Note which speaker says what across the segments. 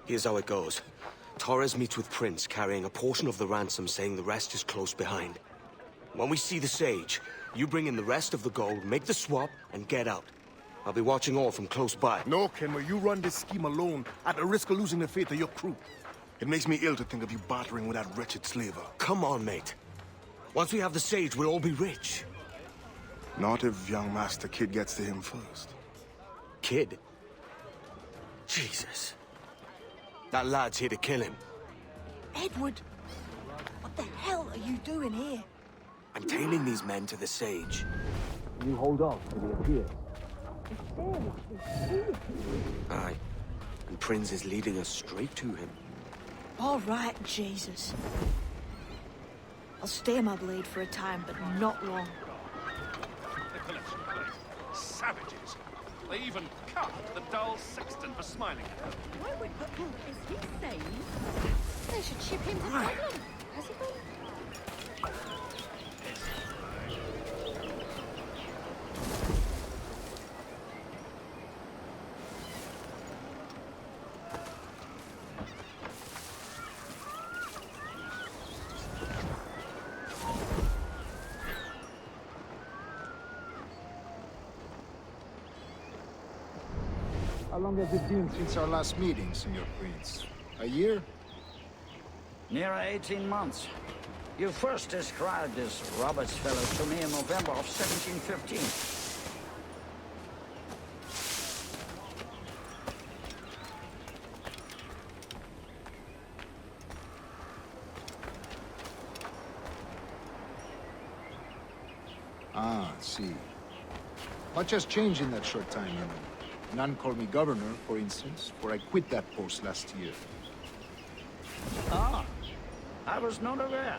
Speaker 1: Here's how it goes. Torres meets with Prince, carrying a portion of the ransom, saying the rest is close behind. When we see the sage, you bring in the rest of the gold, make the swap, and get out. I'll be watching all from close by.
Speaker 2: No, Kenway, you run this scheme alone, at the risk of losing the faith of your crew. It makes me ill to think of you bartering with that wretched slaver.
Speaker 1: Come on, mate. Once we have the sage, we'll all be rich.
Speaker 2: Not if young Master Kid gets to him first.
Speaker 1: Kid? Jesus. That lad's here to kill him.
Speaker 3: Edward, what the hell are you doing here?
Speaker 1: I'm tailing these men to the sage.
Speaker 4: You hold off till he appears.
Speaker 1: Aye. And Prince is leading us straight to him.
Speaker 3: All right, Jesus. I'll stay my blade for a time, but not long.
Speaker 5: The collection plate. Savages. They even cut the dull sexton for smiling at them.
Speaker 6: Why would... Is he sane? They should ship him to Dublin. Has he gone?
Speaker 4: How long has it been since our last meeting, Senor Prince? A year?
Speaker 7: Near 18 months. You first described this Roberts fellow to me in November of 1715.
Speaker 4: Ah, I see. Much has changed in that short time, you know. None called me governor, for instance, for I quit that post last year.
Speaker 7: Ah, I was not aware.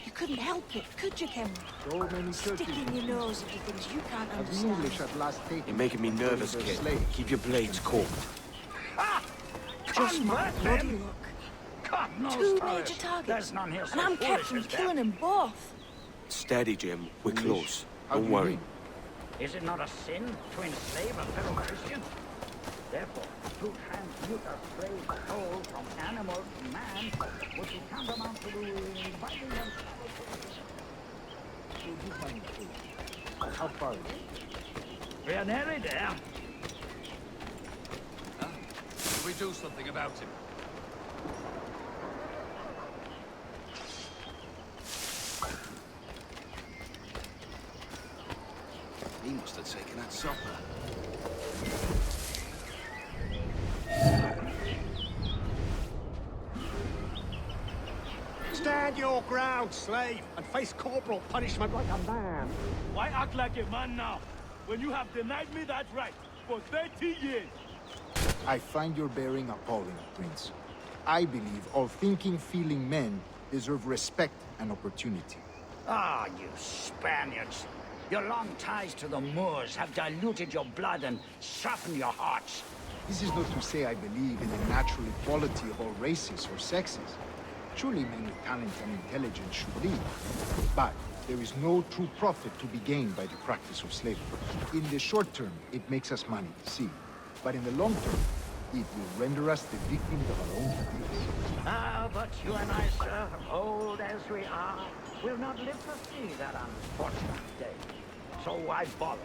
Speaker 3: You couldn't help it, could you, Cameron?
Speaker 4: So many churches.
Speaker 3: Sticking your nose into things you can't
Speaker 4: Have the
Speaker 3: understand.
Speaker 4: English at last taken?
Speaker 1: You're making me nervous,
Speaker 4: their
Speaker 1: kid.
Speaker 4: slaves?
Speaker 1: Keep your blades cold.
Speaker 3: Just my
Speaker 7: Convert
Speaker 3: bloody
Speaker 7: them.
Speaker 3: luck.
Speaker 7: God knows,
Speaker 3: Two
Speaker 7: Torres.
Speaker 3: major targets,
Speaker 7: There's none here so
Speaker 3: and I'm kept
Speaker 7: foolish
Speaker 3: from
Speaker 7: as that.
Speaker 3: killing them both.
Speaker 1: Steady, Jim. We're close.
Speaker 4: How do
Speaker 1: Don't
Speaker 4: you
Speaker 1: worry.
Speaker 4: mean?
Speaker 7: Is it not a sin to enslave a fellow Christian? Therefore, to transmute a slave soul from animal to man would be tantamount to inviting them.
Speaker 4: How far is it?
Speaker 7: We are nearly there.
Speaker 5: Should we do something about him?
Speaker 1: He must have taken that supper.
Speaker 2: Stand your ground, slave, and face corporal punishment like a man.
Speaker 8: Why act like a man now, when you have denied me that right for 30 years?
Speaker 4: I find your bearing appalling, Prince. I believe all thinking, feeling men deserve respect and opportunity.
Speaker 7: Ah, you Spaniards. Your long ties to the Moors have diluted your blood and softened your hearts.
Speaker 4: This is not to say I believe in the natural equality of all races or sexes. Surely men with talent and intelligence should lead. But there is no true profit to be gained by the practice of slavery. In the short term, it makes us money, see. But in the long term, it will render us the victims of our own caprice.
Speaker 7: Ah, but you and I, sir, old as we are, will not live to see that unfortunate day. So why bother?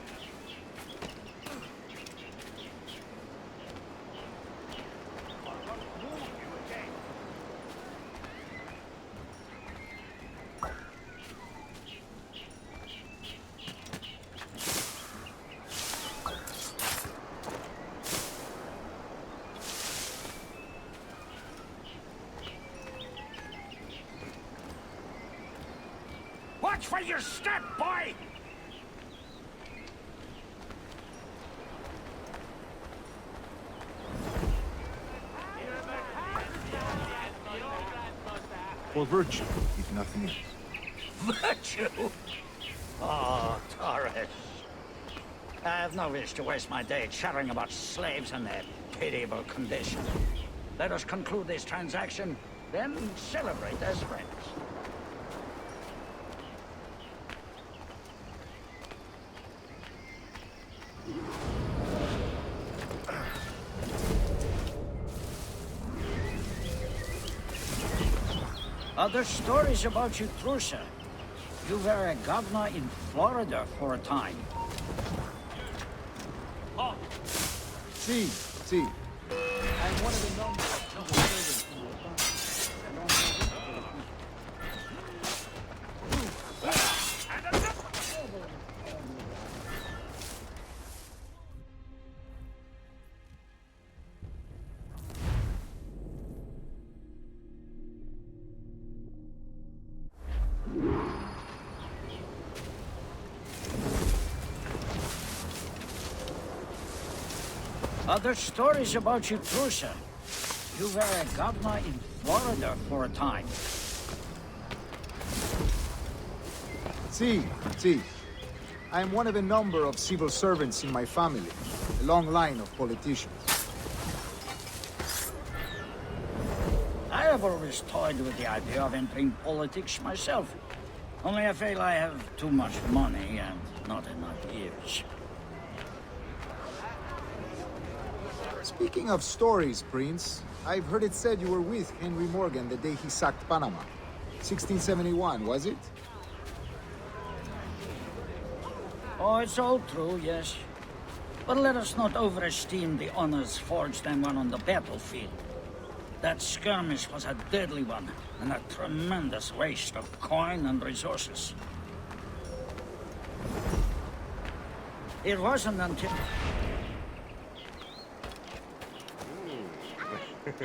Speaker 7: Watch where you step, boy!
Speaker 4: For virtue, if nothing else.
Speaker 7: Virtue? Oh, Torres. I have no wish to waste my day chattering about slaves and their pitiable condition. Let us conclude this transaction, then celebrate as friends. Other stories about you too, sir. You were a governor in Florida for a time.
Speaker 4: See, see. I'm one of the number of civil servants in your family.
Speaker 7: Other stories about you too, sir. You were a governor in Florida for a time.
Speaker 4: See, see. I'm one of a number of civil servants in my family. A long line of politicians.
Speaker 7: I have always toyed with the idea of entering politics myself. Only I feel I have too much money and not enough years.
Speaker 4: Speaking of stories, Prince, I've heard it said you were with Henry Morgan the day he sacked Panama. 1671, was it?
Speaker 7: Oh, it's all true, yes. But let us not overesteem the honors forged and won on the battlefield. That skirmish was a deadly one, and a tremendous waste of coin and resources. It wasn't until...
Speaker 6: Silly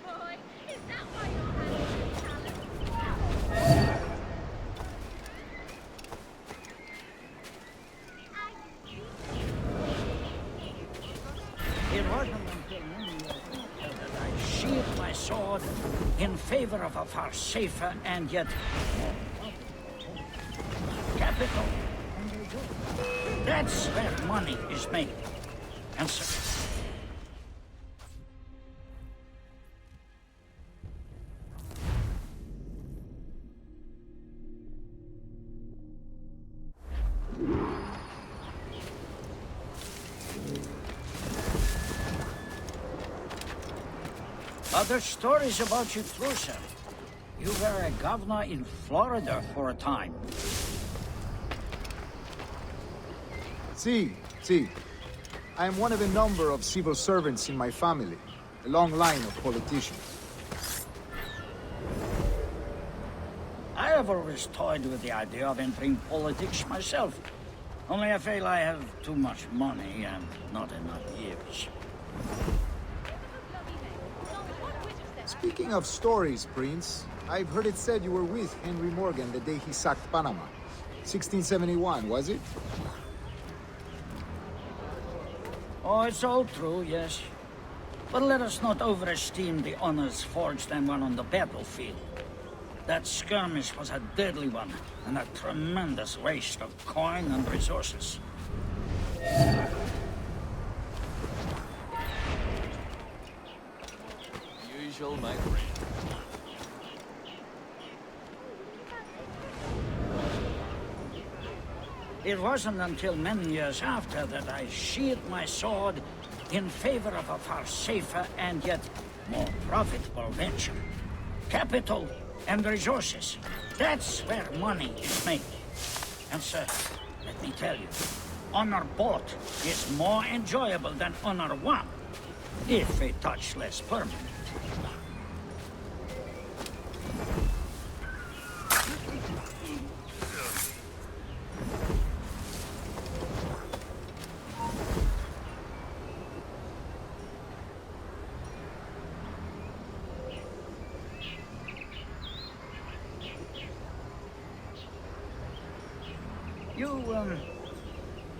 Speaker 6: boy, is that why you're
Speaker 7: It wasn't until many years later that I sheathed my sword in favor of a far safer and yet more capital. That's where money is made. And so... Other stories about you too, sir. You were a governor in Florida for a time.
Speaker 4: See, see. I'm one of a number of civil servants in my family. A long line of politicians.
Speaker 7: I have always toyed with the idea of entering politics myself. Only I feel I have too much money and not enough years.
Speaker 4: Speaking of stories, Prince, I've heard it said you were with Henry Morgan the day he sacked Panama. 1671, was it?
Speaker 7: Oh, it's all true, yes. But let us not overesteem the honors forged and won on the battlefield. That skirmish was a deadly one, and a tremendous waste of coin and resources.
Speaker 9: Usual, my friend.
Speaker 7: It wasn't until many years after that I sheathed my sword in favor of a far safer and yet more profitable venture. Capital and resources. That's where money is made. And sir, let me tell you, honor bought is more enjoyable than honor won, if a touch less permanent.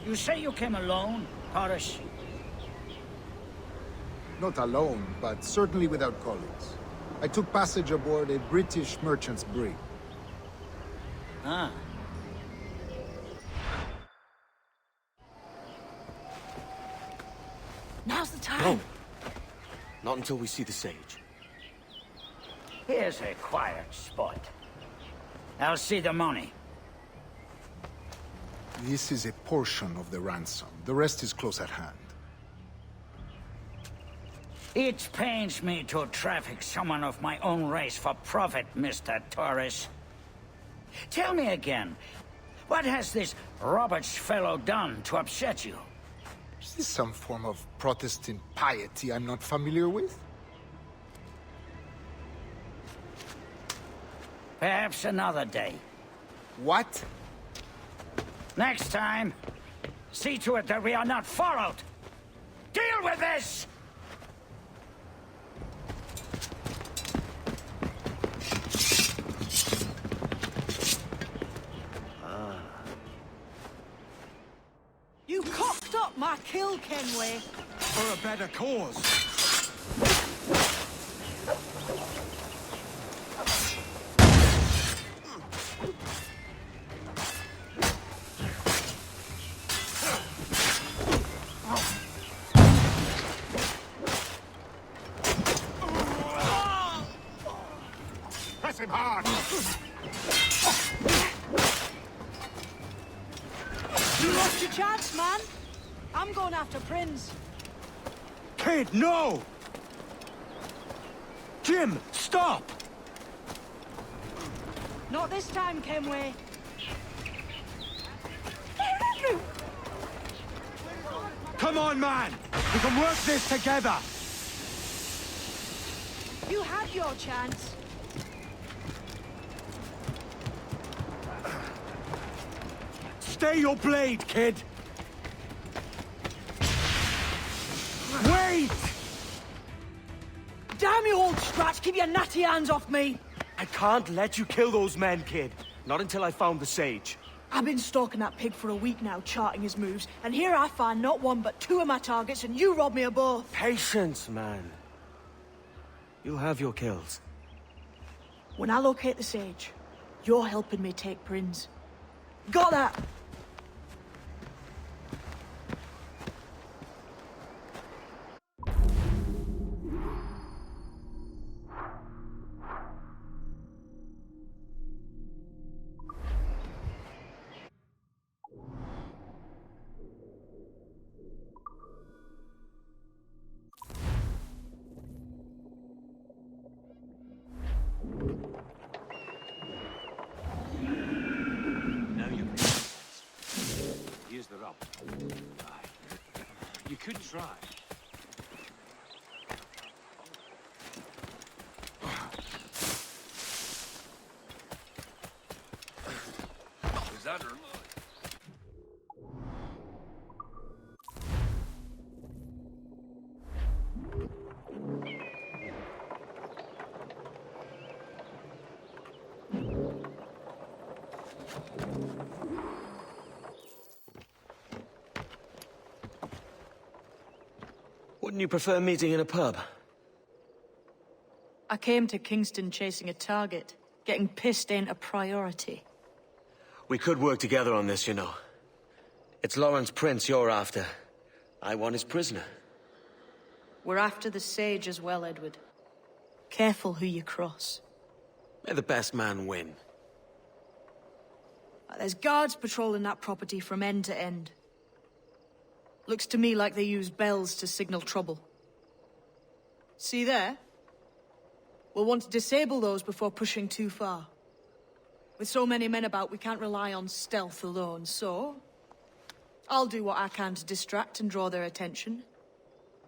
Speaker 7: You say you came alone, Paris?
Speaker 4: Not alone, but certainly without colleagues. I took passage aboard a British merchant's brig.
Speaker 7: Ah.
Speaker 3: Now's the time.
Speaker 1: No. Not until we see the sage.
Speaker 7: Here's a quiet spot. I'll see the money.
Speaker 4: This is a portion of the ransom. The rest is close at hand.
Speaker 7: It pains me to traffic someone of my own race for profit, Mr. Torres. Tell me again, what has this Roberts fellow done to upset you?
Speaker 4: Is this some form of Protestant piety I'm not familiar with?
Speaker 7: Perhaps another day.
Speaker 4: What?
Speaker 7: Next time, see to it that we are not followed. Deal with this!
Speaker 3: You cocked up my kill, Kenway.
Speaker 1: For a better cause.
Speaker 2: Press him hard!
Speaker 3: You lost your chance, man. I'm going after Prince.
Speaker 1: Kid, no! Jim, stop!
Speaker 3: Not this time, Kenway.
Speaker 1: Come on, man! We can work this together!
Speaker 3: You had your chance.
Speaker 1: Stay your blade, kid! Wait!
Speaker 3: Damn you, old Stratch, keep your natty hands off me.
Speaker 1: I can't let you kill those men, kid. Not until I found the sage.
Speaker 3: I've been stalking that pig for a week now, charting his moves, and here I find not one but two of my targets, and you rob me of both.
Speaker 1: Patience, man. You'll have your kills.
Speaker 3: When I locate the sage, you're helping me take Prince. Got that?
Speaker 5: Now you make sense. Here's the rub. You could try. Is that her?
Speaker 1: Wouldn't you prefer meeting in a pub?
Speaker 3: I came to Kingston chasing a target. Getting pissed ain't a priority.
Speaker 1: We could work together on this, you know. It's Lawrence Prince you're after. I want his prisoner.
Speaker 3: We're after the sage as well, Edward. Careful who you cross.
Speaker 1: May the best man win.
Speaker 3: There's guards patrolling that property from end to end. Looks to me like they use bells to signal trouble. See there? We'll want to disable those before pushing too far. With so many men about, we can't rely on stealth alone, so... I'll do what I can to distract and draw their attention,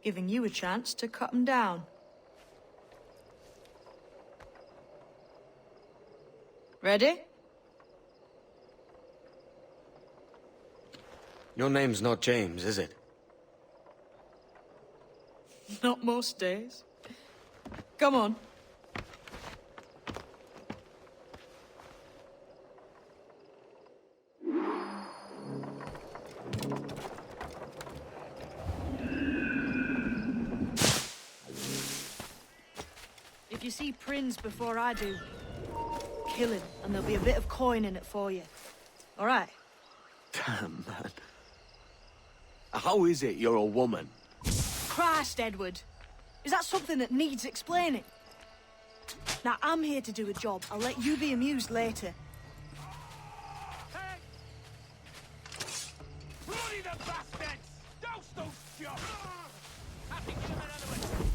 Speaker 3: giving you a chance to cut them down. Ready?
Speaker 1: Your name's not James, is it?
Speaker 3: Not most days. Come on. If you see Prince before I do, kill him, and there'll be a bit of coin in it for you. All right?
Speaker 1: Damn, man. How is it you're a woman?
Speaker 3: Christ, Edward. Is that something that needs explaining? Now, I'm here to do a job. I'll let you be amused later.
Speaker 8: Hey! Bloody the bastards! Douse those shots! Happy, give him another one.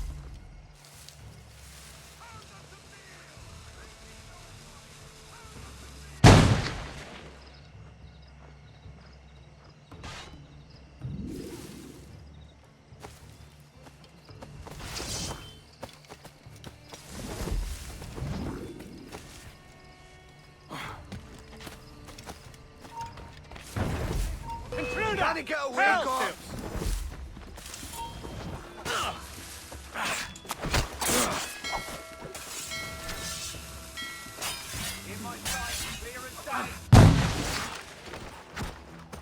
Speaker 8: Gotta get away, Cops! In my sight, clear as day.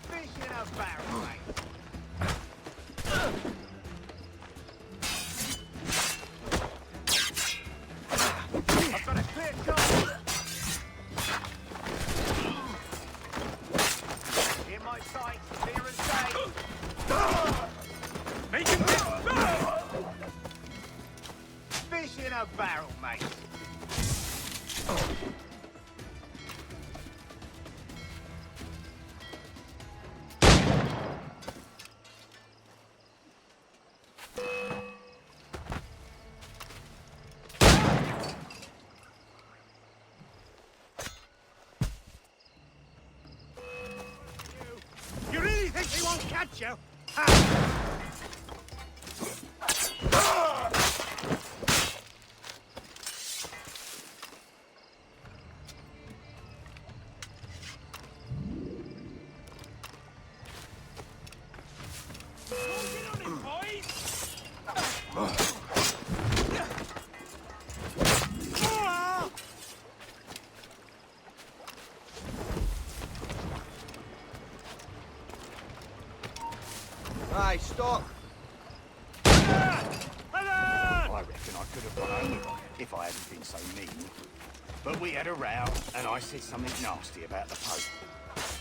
Speaker 8: Fish in a barrel, mate. I've got a clear shot. In my sight, clear as day. Make him fish in a barrel, mate. You really think he won't catch you? Ha! Hey, stop!
Speaker 5: I reckon I could have gone home with her if I hadn't been so mean. But we had a row, and I said something nasty about the Pope.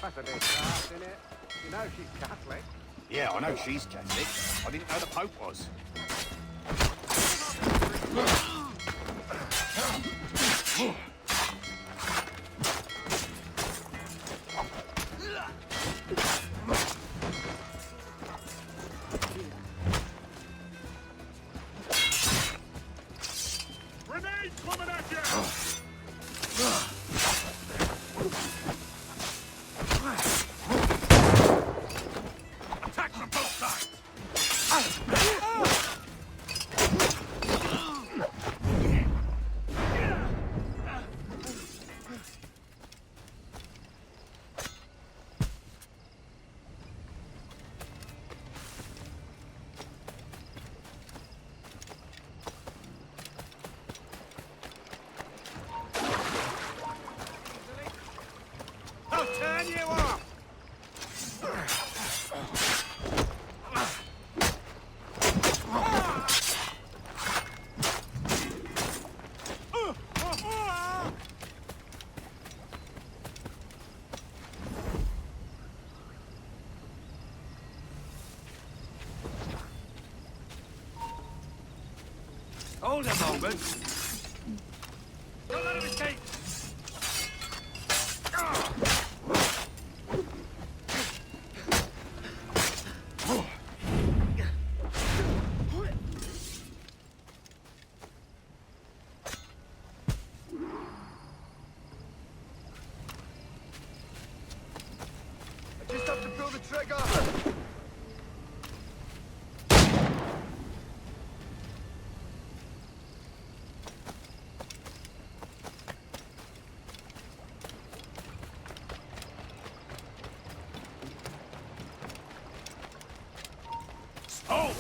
Speaker 8: That's a bit harsh, isn't it? You know she's Catholic.
Speaker 5: Yeah, I know she's Catholic. I didn't know the Pope was.
Speaker 8: Grenade coming at you! Attack from both sides! I'll turn you off! Hold a moment. Don't let him escape! I just have to pull the trigger! Oh!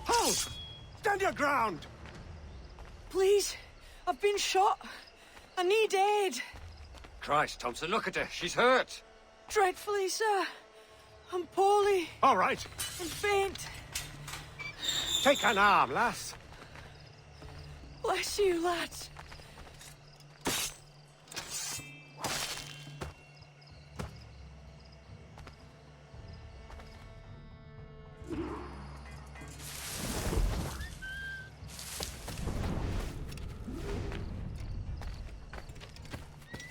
Speaker 8: Hold! Stand your ground!
Speaker 3: Please, I've been shot. I need aid.
Speaker 5: Christ, Thompson, look at her. She's hurt.
Speaker 3: Dreadfully, sir. I'm poorly
Speaker 8: All right.
Speaker 3: and faint.
Speaker 8: Take an arm, lass.
Speaker 3: Bless you, lads.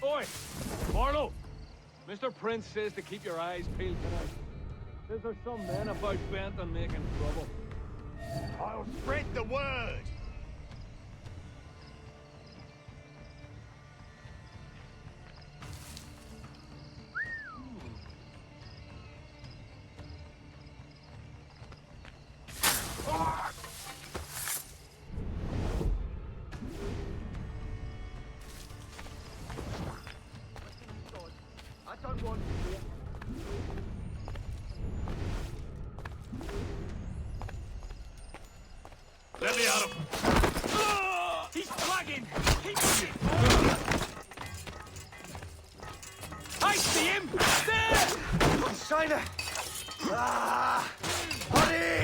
Speaker 8: Oi! Barlow! Mr. Prince says to keep your eyes peeled tonight. Says there's some men about bent on making trouble.
Speaker 5: I'll spread the word.
Speaker 8: one here. Let me at him. He's flagging. Keep moving. I see him. There.
Speaker 5: China! Ah! Honey!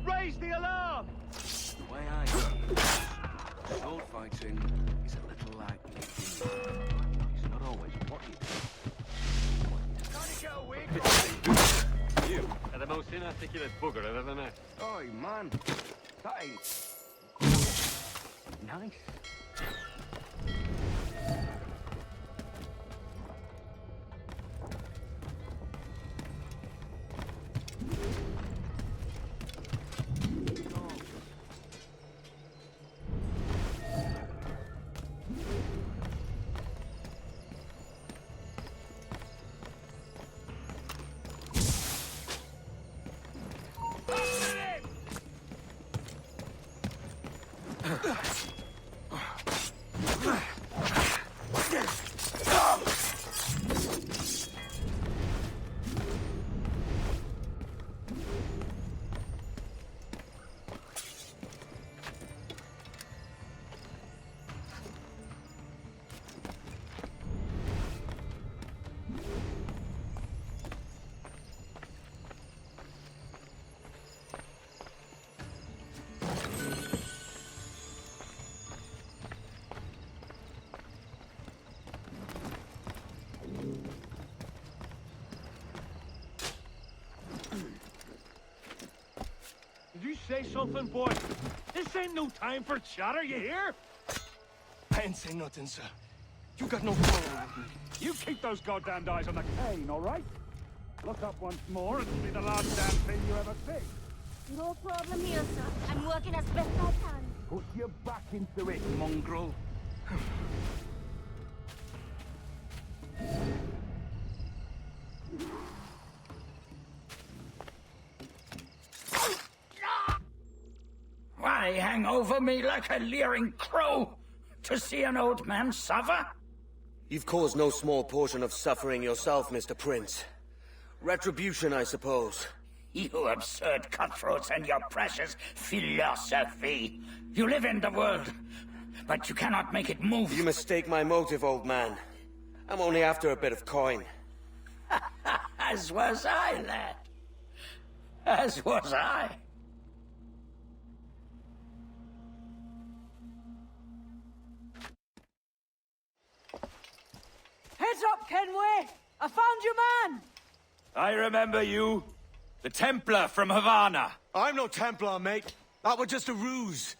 Speaker 8: Raise the alarm!
Speaker 9: The way I see it, sword fighting is a little like licking. It's not always what you do.
Speaker 8: You are the most inarticulate booger I've ever met.
Speaker 9: Oi, man. That ain't... nice.
Speaker 8: Did you say something, boy? This ain't no time for chatter, you hear?
Speaker 2: I ain't say nothing, sir. You got no power with me.
Speaker 8: You keep those goddamned eyes on the cane, all right? Look up once more and it'll be the last damn thing you ever see.
Speaker 6: No problem here, sir. I'm working as best I can.
Speaker 9: Put your back into it, mongrel.
Speaker 7: Why hang over me like a leering crow? To see an old man suffer?
Speaker 1: You've caused no small portion of suffering yourself, Mr. Prince. Retribution, I suppose.
Speaker 7: You absurd cutthroats and your precious philosophy. You live in the world, but you cannot make it move.
Speaker 1: You mistake my motive, old man. I'm only after a bit of coin.
Speaker 7: As was I, lad. As was I.
Speaker 3: Heads up, Kenway! I found your man!
Speaker 10: I remember you. The Templar from Havana.
Speaker 1: I'm no Templar, mate. That was just a ruse.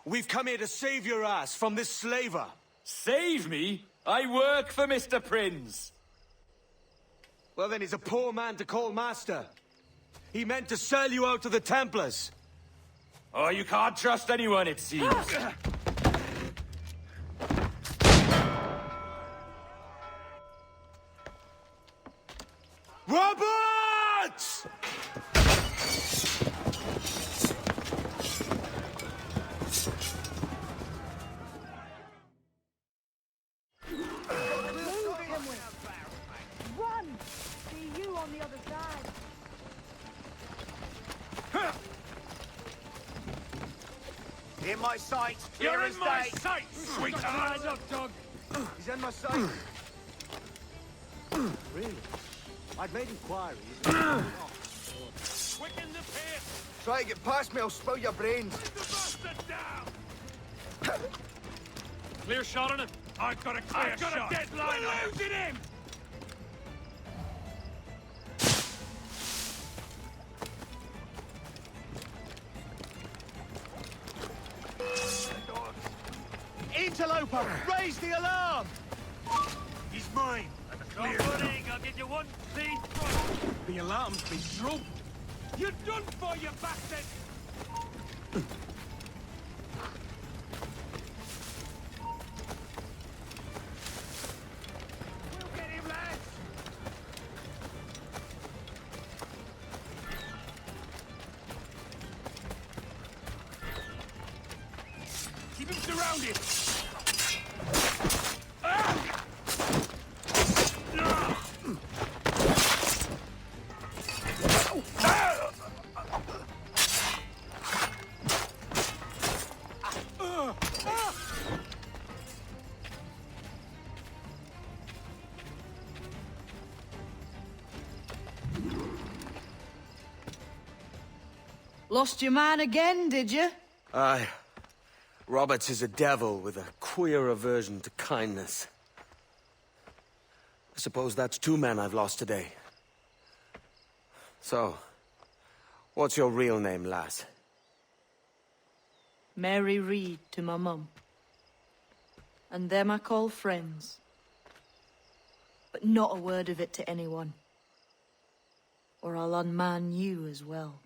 Speaker 1: We've come here to save your ass from this slaver.
Speaker 10: Save me? I work for Mr. Prince.
Speaker 1: Well, then he's a poor man to call master. He meant to sell you out to the Templars.
Speaker 10: Oh, you can't trust anyone, it seems.
Speaker 1: Roberts!
Speaker 6: Run! See you on the other side.
Speaker 5: In my sight.
Speaker 8: You're
Speaker 5: Clear
Speaker 8: in
Speaker 5: as
Speaker 8: my
Speaker 5: day.
Speaker 8: sight, sweetheart! Eyes up, dog.
Speaker 5: He's in my sight.
Speaker 2: Really? I've made inquiries.
Speaker 8: Quicken the pace!
Speaker 5: Try to get past me, I'll spill your brains.
Speaker 8: Bring the bastard down! Clear shot on it. I've got a clear shot. I've got a deadline. We're losing him!
Speaker 5: Interloper, raise the alarm!
Speaker 10: He's mine. Clear. I'll get you one clean throat.
Speaker 2: The alarm's been dropped.
Speaker 10: You're done for, you bastard! We'll get him, lads! Keep him surrounded!
Speaker 3: Lost your man again, did you?
Speaker 1: Aye. Roberts is a devil with a queer aversion to kindness. I suppose that's 2 men I've lost today. So, what's your real name, lass?
Speaker 3: Mary Reed to my mum. And them I call friends. But not a word of it to anyone. Or I'll unman you as well.